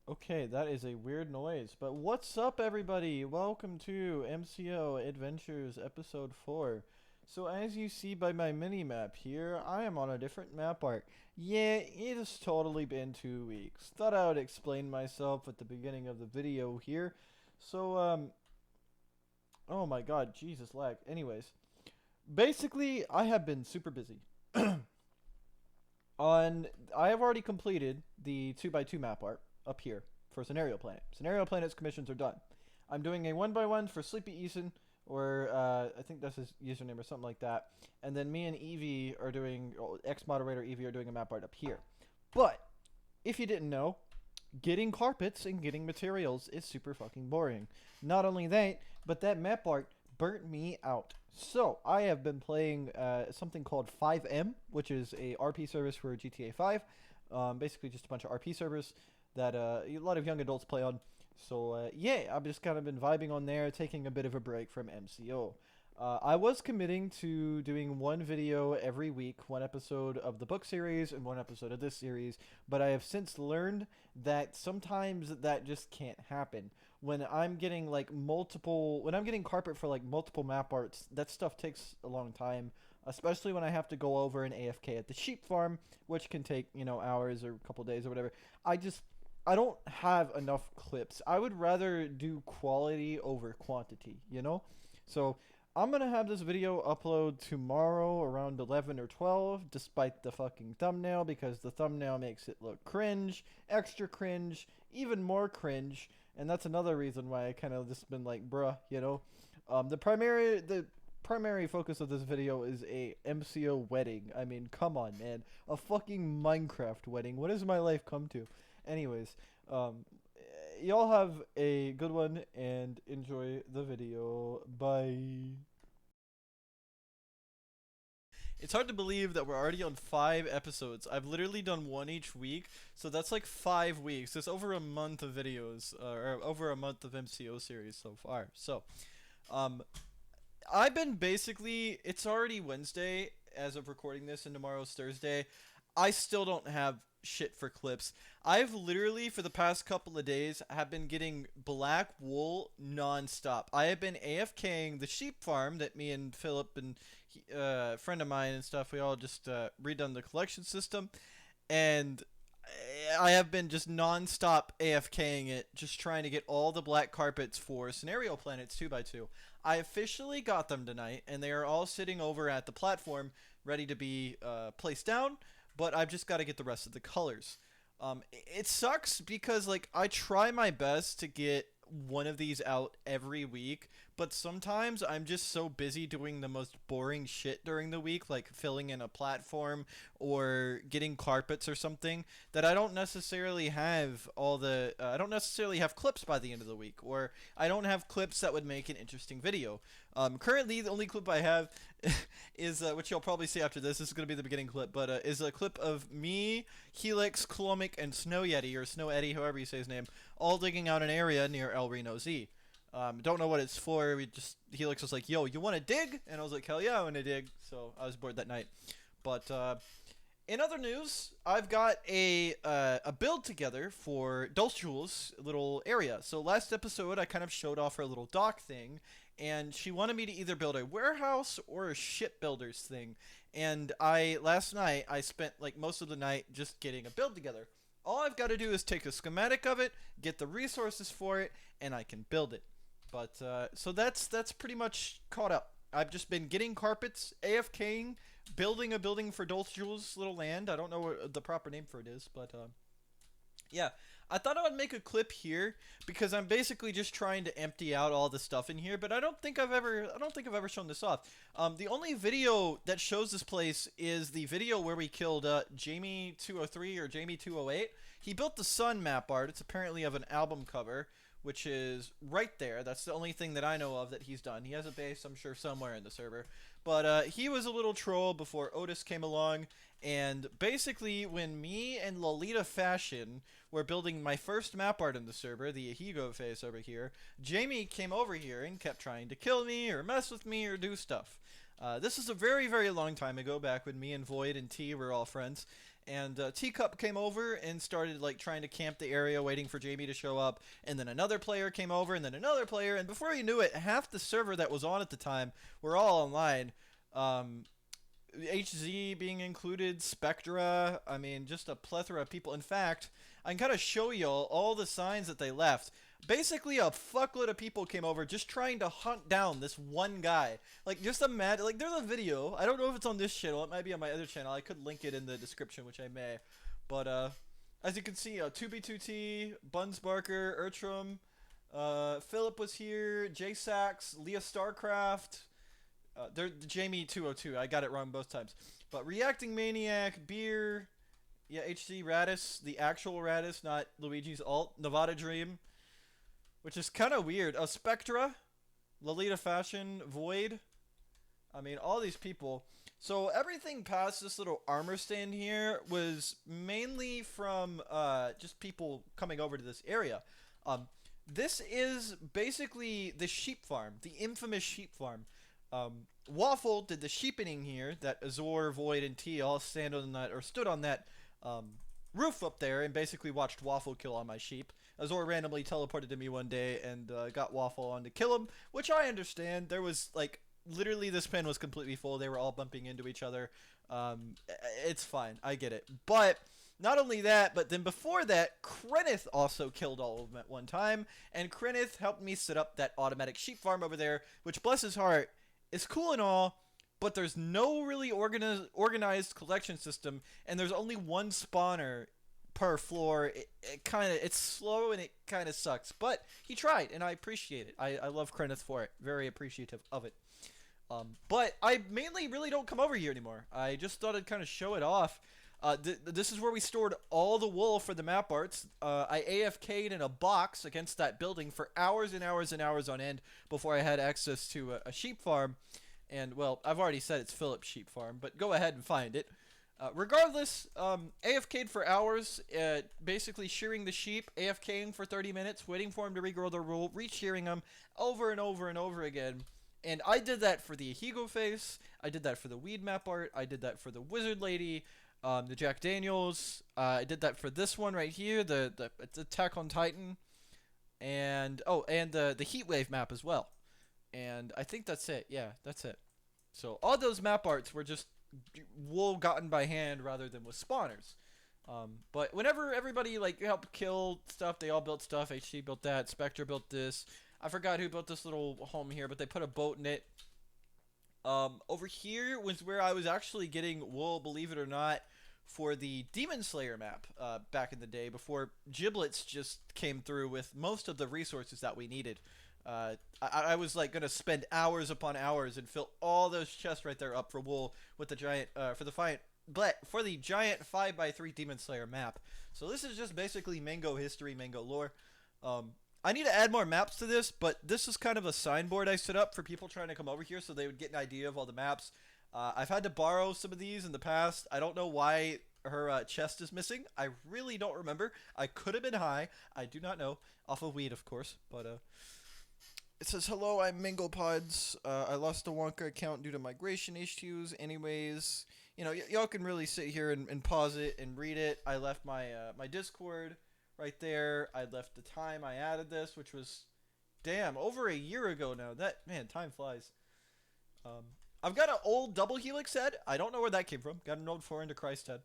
Okay, that is a weird noise. But what's up, everybody? Welcome to MCO Adventures Episode 4. So, as you see by my mini map here, I am on a different map art. Yeah, it has totally been 2 weeks. Thought I would explain myself at the beginning of the video here. So, oh my god, Jesus lag. Anyways, basically, I have been super busy. On I have already completed the 2x2 map art up here for Scenario Planet. Scenario Planet's commissions are done. I'm doing a 1x1 for Sleepy Eason, or I think that's his username or something like that. And then me and Evie are doing, ex-moderator Evie are doing a map art up here. But, if you didn't know, getting carpets and getting materials is super fucking boring. Not only that, but that map art burnt me out. So, I have been playing something called 5M, which is a RP service for GTA 5. Basically, just a bunch of RP servers that a lot of young adults play on. So, yeah, I've just kind of been vibing on there, taking a bit of a break from MCO. I was committing to doing one video every week, one episode of the book series and one episode of this series, but I have since learned that sometimes that just can't happen. When I'm getting when I'm getting carpet for like multiple map arts, that stuff takes a long time, especially when I have to go over an AFK at the sheep farm, which can take, hours or a couple days or whatever. I don't have enough clips. I would rather do quality over quantity, you know? So I'm gonna have this video upload tomorrow around 11 or 12, despite the fucking thumbnail, because the thumbnail makes it look cringe, extra cringe, even more cringe, and that's another reason why I kind of just been like, bruh, you know. The primary focus of this video is a MCO wedding. I mean, come on, man, a fucking Minecraft wedding. What has my life come to? Anyways, um, y'all have a good one and enjoy the video. Bye. It's hard to believe that we're already on 5 episodes. I've literally done one each week, so that's like 5 weeks. There's over a month of videos, or over a month of MCO series so far. So, um, I've been basically. It's already Wednesday as of recording this, and tomorrow's Thursday. I still don't have shit for clips. I've literally for the past couple of days have been getting black wool nonstop. I have been AFKing the sheep farm that me and Philip and a friend of mine and stuff. We all just redone the collection system, and I have been just nonstop AFKing it, just trying to get all the black carpets for Scenario Planets 2x2. I officially got them tonight, and they are all sitting over at the platform, ready to be placed down. But I've just got to get the rest of the colors. It sucks because like I try my best to get one of these out every week, but sometimes I'm just so busy doing the most boring shit during the week, like filling in a platform or getting carpets or something, that I don't necessarily have clips by the end of the week, or I don't have clips that would make an interesting video. Currently, the only clip I have is which you'll probably see after this. This is going to be the beginning clip, but is a clip of me, Helix, Colomic, and Snow Yeti, or Snow Eddie, however you say his name, all digging out an area near El Reno Z. Don't know what it's for. Helix was like, "Yo, you want to dig?" And I was like, "Hell yeah, I want to dig." So I was bored that night. But in other news, I've got a build together for Dulce Jules' little area. So last episode, I kind of showed off her little dock thing, and she wanted me to either build a warehouse or a shipbuilders thing. And last night I spent like most of the night just getting a build together. All I've got to do is take a schematic of it, get the resources for it, and I can build it. But so that's pretty much caught up. I've just been getting carpets, AFKing, building a building for Dulce Jules' little land. I don't know what the proper name for it is, but yeah. I thought I would make a clip here because I'm basically just trying to empty out all the stuff in here, but I don't think I've ever shown this off. The only video that shows this place is the video where we killed Jamie 203 or Jamie 208. He built the sun map art. It's apparently of an album cover, which is right there. That's the only thing that I know of that he's done. He has a base, I'm sure, somewhere in the server. But he was a little troll before Otis came along, and basically when me and Lolita Fashion were building my first map art in the server, the Ehigo face over here, Jamie came over here and kept trying to kill me or mess with me or do stuff. This is a very, very long time ago, back when me and Void and T were all friends. And Teacup came over and started like trying to camp the area, waiting for Jamie to show up. And then another player came over, and then another player. And before you knew it, half the server that was on at the time were all online. HZ being included, Spectra. I mean, just a plethora of people. In fact, I can kind of show you all the signs that they left. Basically, a fuckload of people came over just trying to hunt down this one guy. Like, just imagine, like, there's a video. I don't know if it's on this channel. It might be on my other channel. I could link it in the description, which I may. But, as you can see, 2B2T, Buns Barker, Ertram, Philip was here, J-Sax, Leah Starcraft, they're Jamie 202. I got it wrong both times. But Reacting Maniac, Beer, yeah, HC Radis, the actual Radis, not Luigi's alt, Nevada Dream, which is kind of weird. Spectra, Lolita Fashion, Void. I mean, all these people. So everything past this little armor stand here was mainly from just people coming over to this area. This is basically the sheep farm, the infamous sheep farm. Waffle did the sheepening here that Azor, Void, and T all stand on that or stood on that roof up there and basically watched Waffle kill all my sheep. Azor randomly teleported to me one day and got Waffle on to kill him, which I understand. There was like literally this pen was completely full. They were all bumping into each other. It's fine. I get it. But not only that, but then before that, Krenith also killed all of them at one time, and Krenith helped me set up that automatic sheep farm over there, which, bless his heart, is cool and all, but there's no really organized collection system, and there's only one spawner per floor. It's slow and it kind of sucks, but he tried, and I appreciate it. I love Krenith for it. Very appreciative of it. But I mainly really don't come over here anymore. I just thought I'd kind of show it off. This is where we stored all the wool for the map arts. I AFK'd in a box against that building for hours and hours and hours on end before I had access to a sheep farm. And, well, I've already said it's Philip's sheep farm, but go ahead and find it. Regardless, AFK'd for hours, basically shearing the sheep, AFKing for 30 minutes, waiting for him to regrow the wool, re-shearing them over and over and over again. And I did that for the Ahigo face, I did that for the weed map art, I did that for the wizard lady, the Jack Daniels, I did that for this one right here, the Attack on Titan, and, oh, and the Heatwave map as well. And I think that's it, yeah, that's it. So all those map arts were just wool gotten by hand rather than with spawners. But whenever everybody like helped kill stuff, they all built stuff. HC built that, Spectre built this. I forgot who built this little home here, but they put a boat in it. Over here was where I was actually getting wool, believe it or not, for the Demon Slayer map back in the day before Giblets just came through with most of the resources that we needed. I was like gonna spend hours upon hours and fill all those chests right there up for wool with the giant for the giant 5x3 Demon Slayer map. So this is just basically Mango history, Mango lore. I need to add more maps to this, but this is kind of a signboard I set up for people trying to come over here so they would get an idea of all the maps. I've had to borrow some of these in the past. I don't know why her chest is missing. I really don't remember. I could have been high. I do not know. Off of weed, of course, but it says, hello, I'm MangoPods. I lost the Wonka account due to migration issues. Anyways, you know, y'all can really sit here and pause it and read it. I left my my Discord right there. I left the time I added this, which was, damn, over a year ago now. That, man, time flies. I've got an old double helix head. I don't know where that came from. Got an old 4 into Christ head.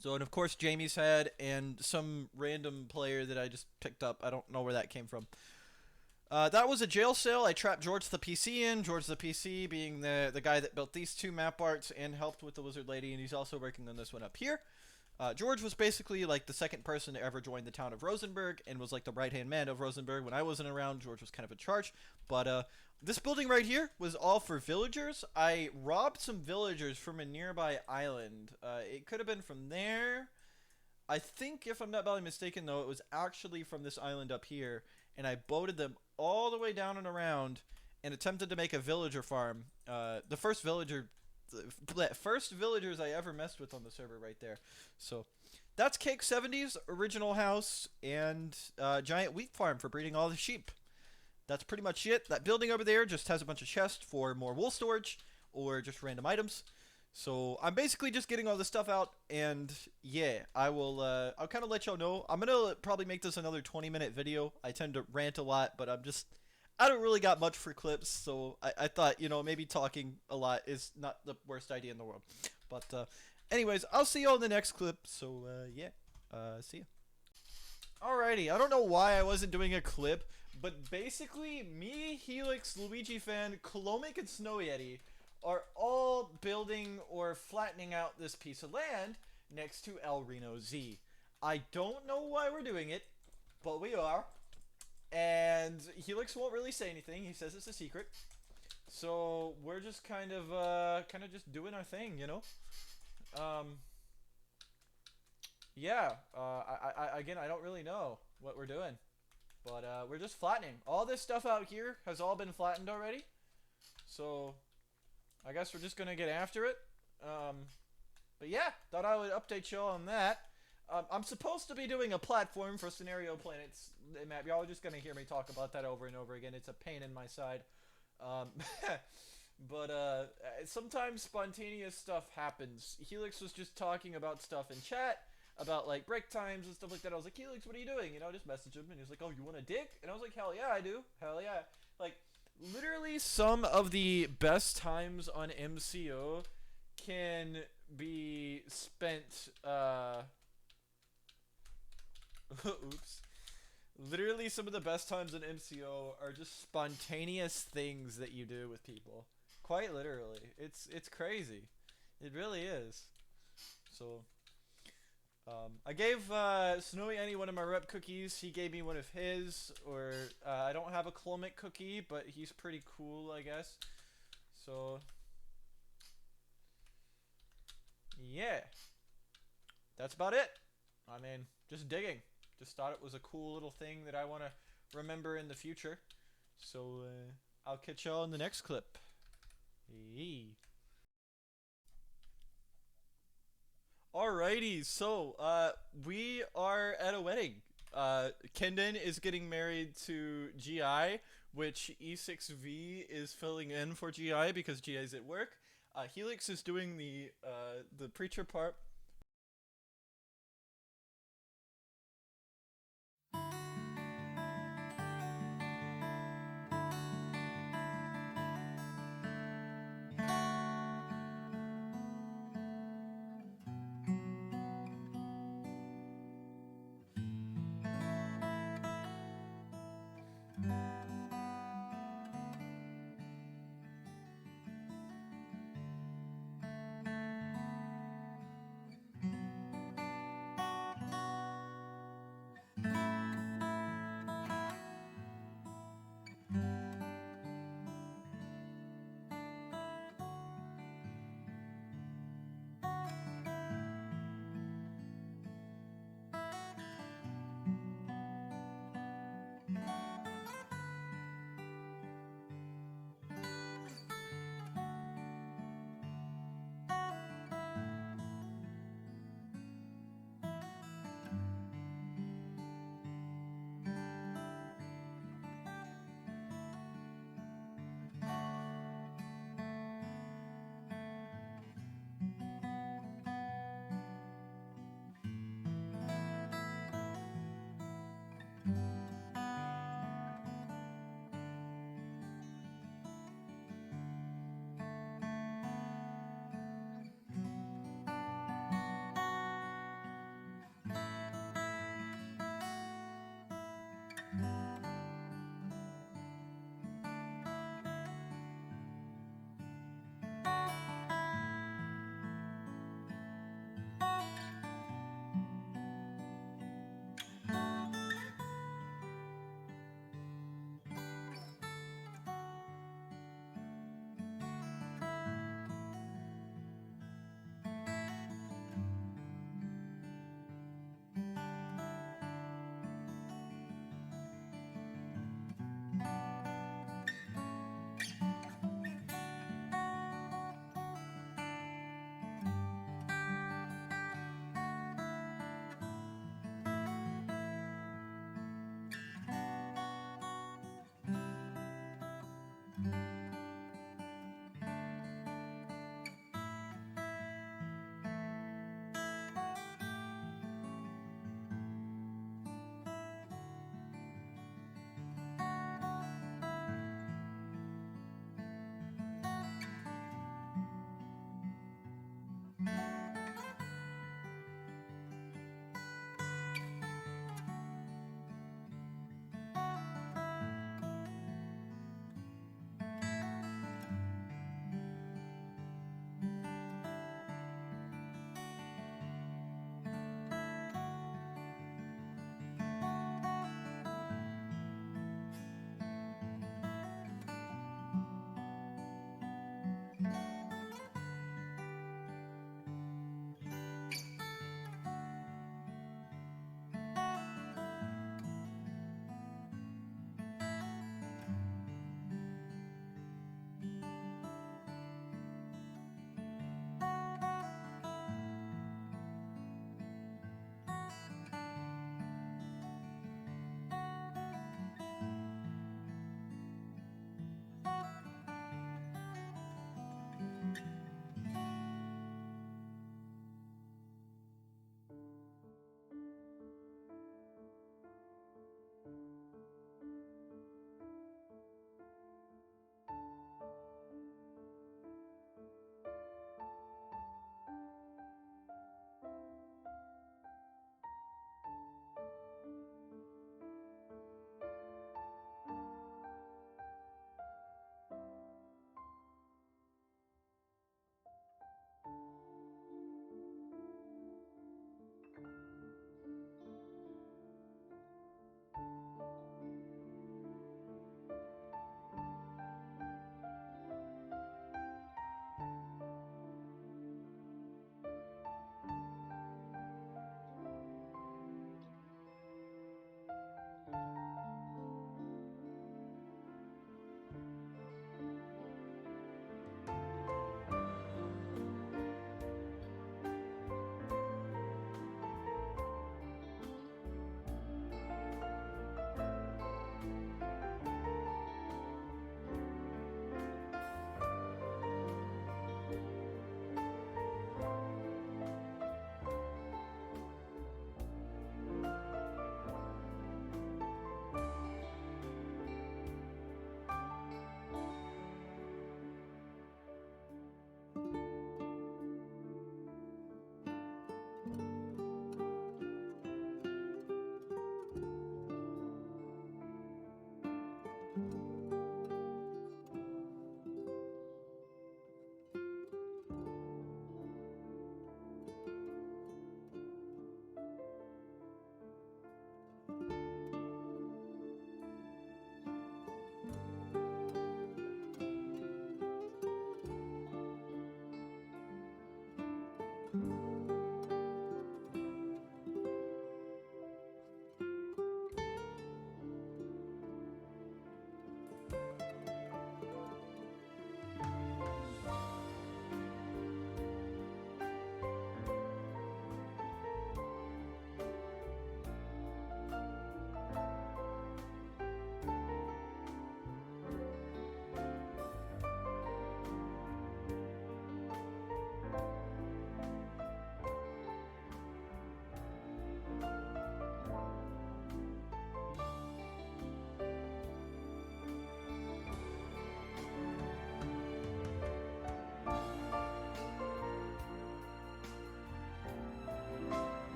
So, and of course, Jamie's head and some random player that I just picked up. I don't know where that came from. That was a jail cell. I trapped George the PC in. George the PC being the guy that built these two map arts and helped with the Wizard Lady, and he's also working on this one up here. George was basically like the second person to ever join the town of Rosenberg and was like the right-hand man of Rosenberg. When I wasn't around, George was kind of in charge. But this building right here was all for villagers. I robbed some villagers from a nearby island. It could have been from there. I think, if I'm not badly mistaken, though, it was actually from this island up here. And I boated them all the way down and around and attempted to make a villager farm. The first villagers I ever messed with on the server right there. So that's Cake 70's original house and giant wheat farm for breeding all the sheep. That's pretty much it. That building over there just has a bunch of chests for more wool storage or just random items. So I'm basically just getting all this stuff out, and yeah, I will. I'll kind of let y'all know. I'm gonna probably make this another 20-minute video. I tend to rant a lot, but I don't really got much for clips, so I thought maybe talking a lot is not the worst idea in the world. But anyways, I'll see y'all in the next clip. So yeah, see ya. Alrighty, I don't know why I wasn't doing a clip, but basically, me, Helix, Luigi Fan, Colomic, and Snow Yeti are all building or flattening out this piece of land next to El Reno Z. I don't know why we're doing it, but we are. And Helix won't really say anything. He says it's a secret. So we're just kind of just doing our thing, you know. Um, yeah. Again, I don't really know what we're doing. But we're just flattening. All this stuff out here has all been flattened already. So I guess we're just going to get after it. But yeah, thought I would update y'all on that. I'm supposed to be doing a platform for Scenario Planets map. Y'all are just going to hear me talk about that over and over again. It's a pain in my side. Um, but sometimes spontaneous stuff happens. Helix was just talking about stuff in chat about like break times and stuff like that. I was like, Helix, what are you doing? I just messaged him and he was like, oh, you want a dick? And I was like, hell yeah, I do. Hell yeah. Like, literally some of the best times on MCO can be spent, oops. Literally some of the best times in MCO are just spontaneous things that you do with people. Quite literally. It's crazy. It really is. So I gave Snowy Annie one of my rep cookies. He gave me one of his. Or I don't have a Clomic cookie, but he's pretty cool, I guess. So yeah, that's about it. I mean, just digging. Just thought it was a cool little thing that I want to remember in the future. So I'll catch y'all in the next clip. Yee. Alrighty, so we are at a wedding. Kendon is getting married to GI, which E6V is filling in for GI because GI is at work. Helix is doing the preacher part.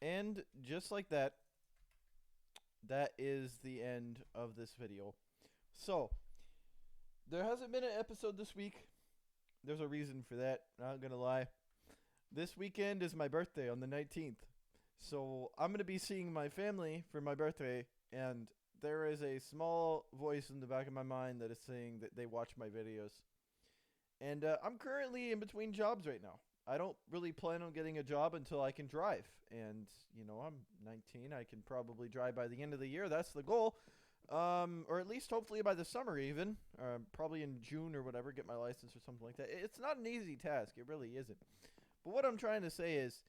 And just like that, that is the end of this video. So, there hasn't been an episode this week. There's a reason for that, not gonna lie. This weekend is my birthday on the 19th. So, I'm gonna be seeing my family for my birthday, and there is a small voice in the back of my mind that is saying that they watch my videos. And I'm currently in between jobs right now. I don't really plan on getting a job until I can drive. And, you know, I'm 19. I can probably drive by the end of the year. That's the goal. Or at least hopefully by the summer even. Probably in June or whatever, get my license or something like that. It's not an easy task. It really isn't. But what I'm trying to say is,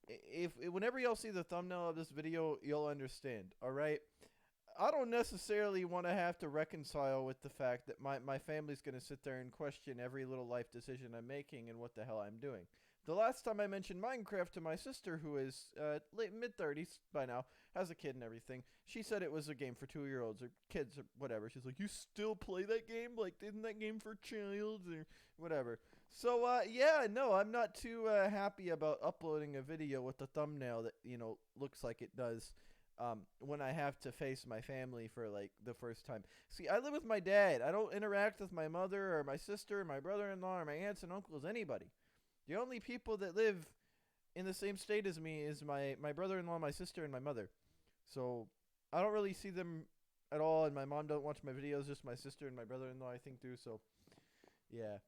if whenever y'all see the thumbnail of this video, you'll understand, all right? I don't necessarily want to have to reconcile with the fact that my family's going to sit there and question every little life decision I'm making and what the hell I'm doing. The last time I mentioned Minecraft to my sister, who is late mid-30s by now, has a kid and everything, she said it was a game for 2-year-olds or kids or whatever. She's like, you still play that game? Like, isn't that game for childs or whatever? So, yeah, no, I'm not too happy about uploading a video with a thumbnail that, you know, looks like it does. When I have to face my family for like the first time. See, I live with my dad. I don't interact with my mother or my sister or my brother-in-law or my aunts and uncles, anybody. The only people that live in the same state as me is my brother-in-law, my sister, and my mother. So I don't really see them at all, and my mom don't watch my videos, just my sister and my brother-in-law, I think, do. So, yeah.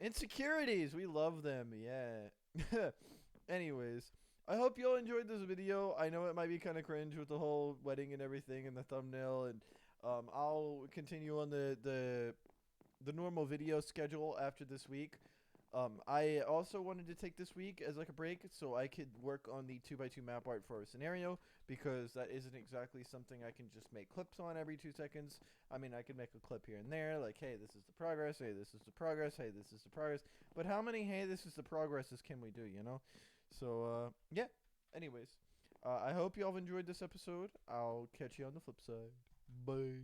Insecurities, we love them, yeah. Anyways, I hope you all enjoyed this video. I know it might be kind of cringe with the whole wedding and everything and the thumbnail, and I'll continue on the normal video schedule after this week. I also wanted to take this week as like a break so I could work on the 2x2 map art for a scenario, because that isn't exactly something I can just make clips on every 2 seconds. I mean, I can make a clip here and there, like, hey, this is the progress, hey, this is the progress, hey, this is the progress. But how many, hey, this is the progresses can we do, you know? So, yeah. Anyways, I hope you all enjoyed this episode. I'll catch you on the flip side. Bye.